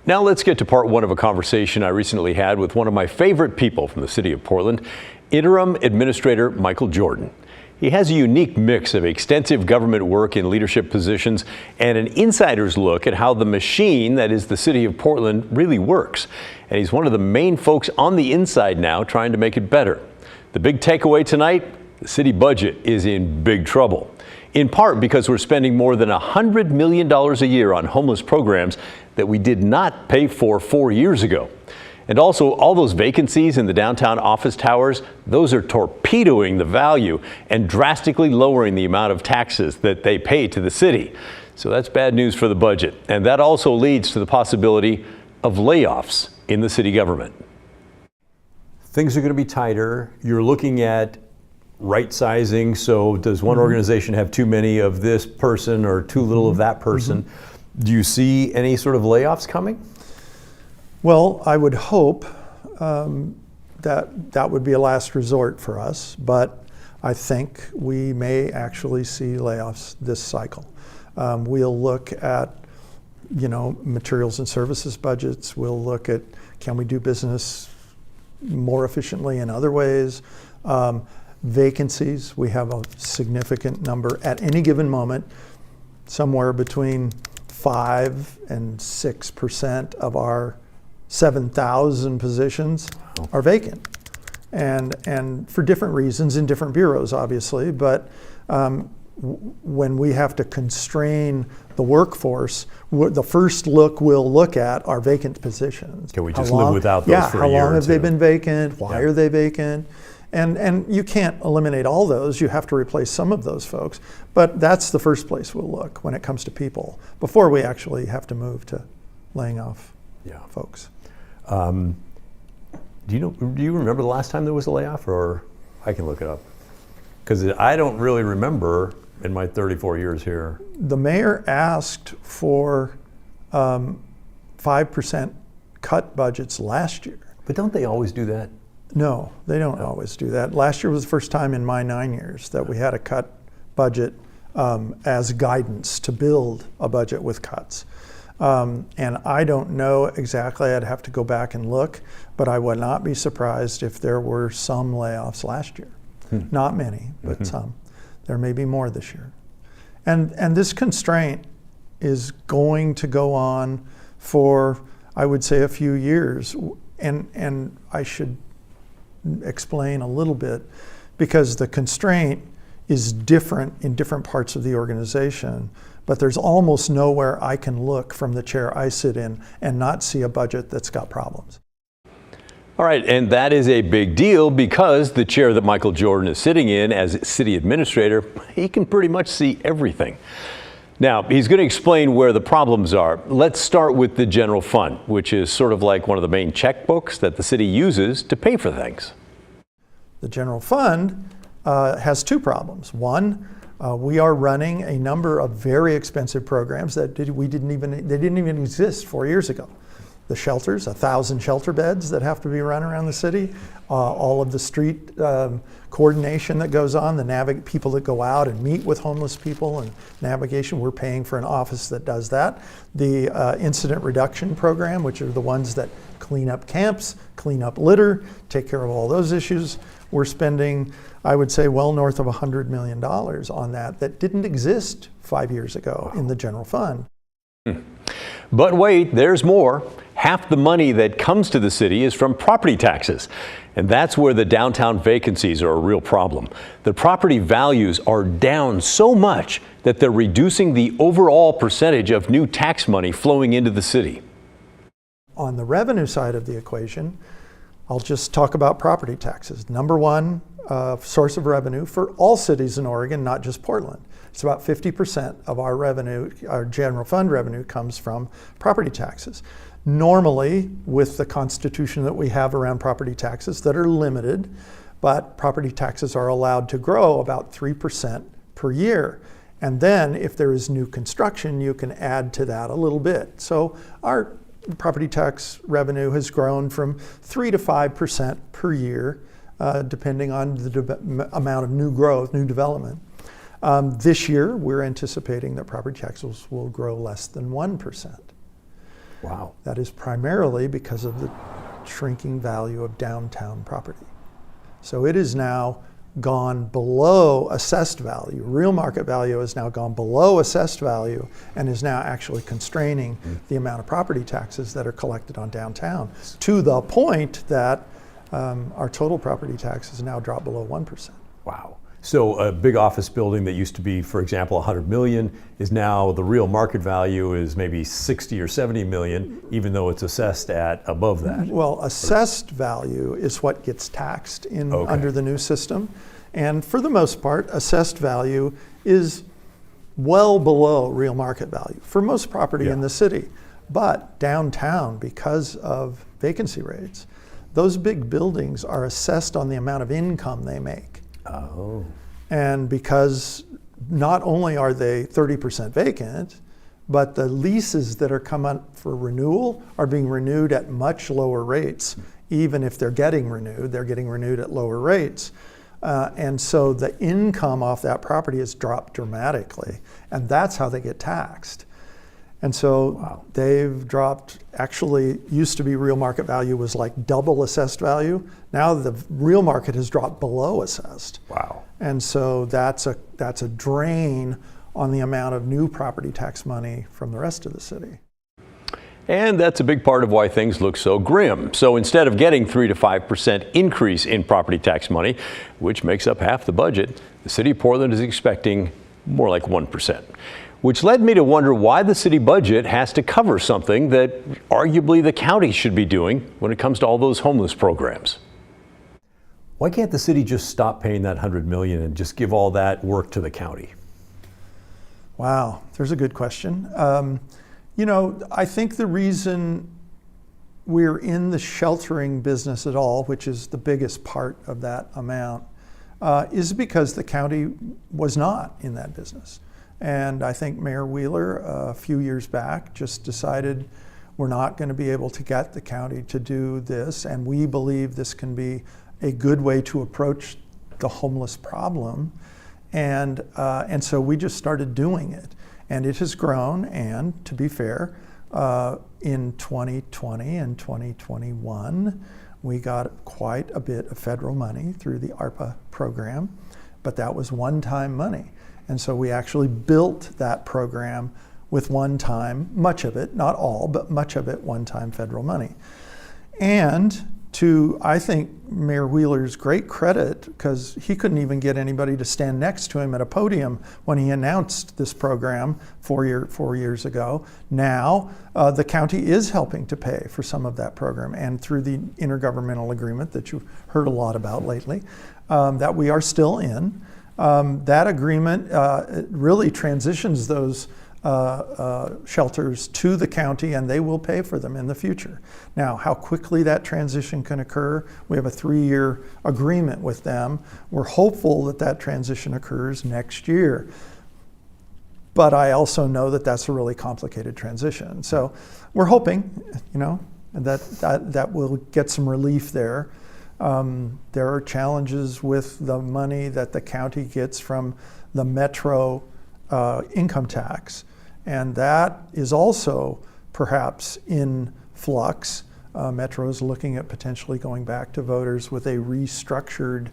Now let's get to part one of a conversation I recently had with one of my favorite people from the city of Portland, Interim Administrator Michael Jordan. He has a unique mix of extensive government work in leadership positions and an insider's look at how the machine that is the city of Portland really works. And he's one of the main folks on the inside now trying to make it better. The big takeaway tonight, the city budget is in big trouble. In part because we're spending more than $100 million a year on homeless programs that we did not pay for 4 years ago. And also, all those vacancies in the downtown office towers, those are torpedoing the value and drastically lowering the amount of taxes that they pay to the city. So that's bad news for the budget. And that also leads to the possibility of layoffs in the city government. Things are going to be tighter. You're looking at right sizing. So does one organization have too many of this person or too little of that person? Do you see any sort of layoffs coming? Well, I would hope that would be a last resort for us, but I think we may actually see layoffs this cycle. We'll look at, materials and services budgets. We'll look at, can we do business more efficiently in other ways? Vacancies, we have a significant number at any given moment, somewhere between 5 and 6% of our 7,000 positions are vacant, and for different reasons in different bureaus, obviously. But when we have to constrain the workforce, the first look we'll look at are vacant positions. Can we just live without those for a year? How long have they been vacant? Why are they vacant? And you can't eliminate all those. You have to replace some of those folks. But that's the first place we'll look when it comes to people, before we actually have to move to laying off folks. Do you remember the last time there was a layoff, or I can look it up? Because I don't really remember in my 34 years here. The mayor asked for 5% cut budgets last year. But don't they always do that? No, they don't always do that. Last year was the first time in my 9 years that we had a cut budget as guidance to build a budget with cuts. And I don't know exactly, I'd have to go back and look, but I would not be surprised if there were some layoffs last year. Not many, but some. There may be more this year. And this constraint is going to go on for, I would say, a few years. And I should explain a little bit, because the constraint is different in different parts of the organization, but there's almost nowhere I can look from the chair I sit in and not see a budget that's got problems. All right, and that is a big deal, because the chair that Michael Jordan is sitting in as city administrator, he can pretty much see everything. Now, he's going to explain where the problems are. Let's start with the general fund, which is sort of like one of the main checkbooks that the city uses to pay for things. The general fund has two problems. One, we are running a number of very expensive programs that didn't even exist 4 years ago. The shelters, 1,000 shelter beds that have to be run around the city, all of the street coordination that goes on, the people that go out and meet with homeless people and navigation. We're paying for an office that does that. The incident reduction program, which are the ones that clean up camps, clean up litter, take care of all those issues. We're spending, I would say, well north of $100 million on that didn't exist 5 years ago in the general fund. But wait, there's more. Half the money that comes to the city is from property taxes. And that's where the downtown vacancies are a real problem. The property values are down so much that they're reducing the overall percentage of new tax money flowing into the city. On the revenue side of the equation, I'll just talk about property taxes. Number one source of revenue for all cities in Oregon, not just Portland. It's about 50% of our revenue, our general fund revenue, comes from property taxes. Normally, with the constitution that we have around property taxes that are limited, but property taxes are allowed to grow about 3% per year. And then if there is new construction, you can add to that a little bit. So our property tax revenue has grown from 3 to 5% per year, depending on the amount of new growth, new development. This year, we're anticipating that property taxes will grow less than 1%. Wow. That is primarily because of the shrinking value of downtown property. So it is now gone below assessed value. Real market value has now gone below assessed value and is now actually constraining the amount of property taxes that are collected on downtown, to the point that our total property tax has now dropped below 1%. Wow. So a big office building that used to be, for example, 100 million is now, the real market value is maybe 60 or 70 million, even though it's assessed at above that. Well, assessed value is what gets taxed under the new system. And for the most part, assessed value is well below real market value for most property in the city. But downtown, because of vacancy rates, those big buildings are assessed on the amount of income they make. Oh. And because not only are they 30% vacant, but the leases that are come up for renewal are being renewed at much lower rates. Even if they're getting renewed at lower rates. And so the income off that property has dropped dramatically. And that's how they get taxed. And so they've dropped, actually used to be real market value was like double assessed value. Now the real market has dropped below assessed. Wow. And so that's a drain on the amount of new property tax money from the rest of the city. And that's a big part of why things look so grim. So instead of getting 3 to 5% increase in property tax money, which makes up half the budget, the city of Portland is expecting more like 1%. Which led me to wonder why the city budget has to cover something that arguably the county should be doing when it comes to all those homeless programs. Why can't the city just stop paying that $100 million and just give all that work to the county? Wow, there's a good question. I think the reason we're in the sheltering business at all, which is the biggest part of that amount, is because the county was not in that business. And I think Mayor Wheeler, a few years back, just decided we're not going to be able to get the county to do this, and we believe this can be a good way to approach the homeless problem. And so we just started doing it. And it has grown, and to be fair, in 2020 and 2021, we got quite a bit of federal money through the ARPA program, but that was one-time money. And so we actually built that program with one-time, much of it, not all, but much of it one-time federal money. And to, I think, Mayor Wheeler's great credit, because he couldn't even get anybody to stand next to him at a podium when he announced this program 4 years ago. Now, the county is helping to pay for some of that program, and through the intergovernmental agreement that you've heard a lot about lately, that we are still in. That agreement really transitions those shelters to the county, and they will pay for them in the future. Now, how quickly that transition can occur, we have a 3-year agreement with them. We're hopeful that that transition occurs next year. But I also know that that's a really complicated transition. So we're hoping, that we'll get some relief there. There are challenges with the money that the county gets from the metro income tax, and that is also perhaps in flux. Metro is looking at potentially going back to voters with a restructured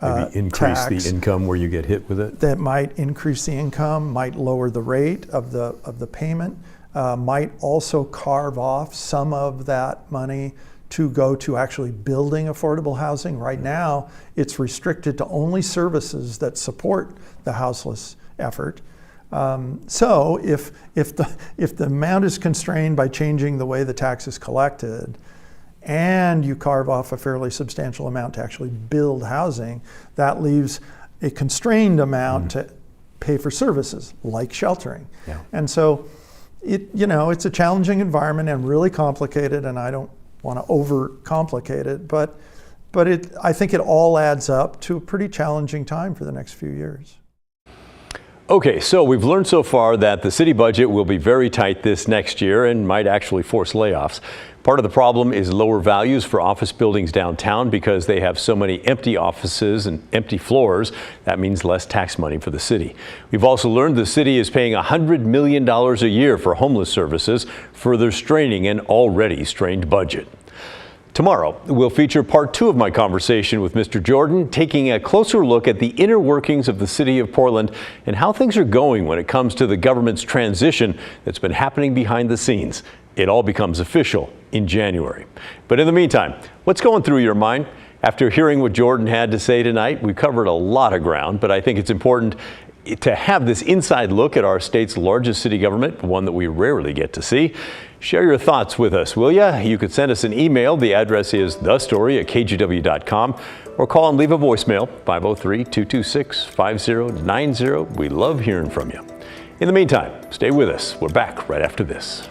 maybe increase tax the income where you get hit with it. that might increase the income, might lower the rate of the payment, might also carve off some of that money to go to actually building affordable housing. Right now, it's restricted to only services that support the houseless effort. So if the amount is constrained by changing the way the tax is collected, and you carve off a fairly substantial amount to actually build housing, that leaves a constrained amount to pay for services like sheltering. Yeah. And so it's a challenging environment and really complicated, and I don't want to overcomplicate it, but I think it all adds up to a pretty challenging time for the next few years. Okay, so we've learned so far that the city budget will be very tight this next year and might actually force layoffs. Part of the problem is lower values for office buildings downtown because they have so many empty offices and empty floors. That means less tax money for the city. We've also learned the city is paying $100 million a year for homeless services, further straining an already strained budget. Tomorrow, we'll feature part 2 of my conversation with Mr. Jordan, taking a closer look at the inner workings of the city of Portland and how things are going when it comes to the government's transition that's been happening behind the scenes. It all becomes official in January. But in the meantime, what's going through your mind? After hearing what Jordan had to say tonight, we covered a lot of ground, but I think it's important to have this inside look at our state's largest city government, one that we rarely get to see. Share your thoughts with us, will ya? You could send us an email. The address is thestory@kgw.com, or call and leave a voicemail, 503-226-5090. We love hearing from you. In the meantime, stay with us. We're back right after this.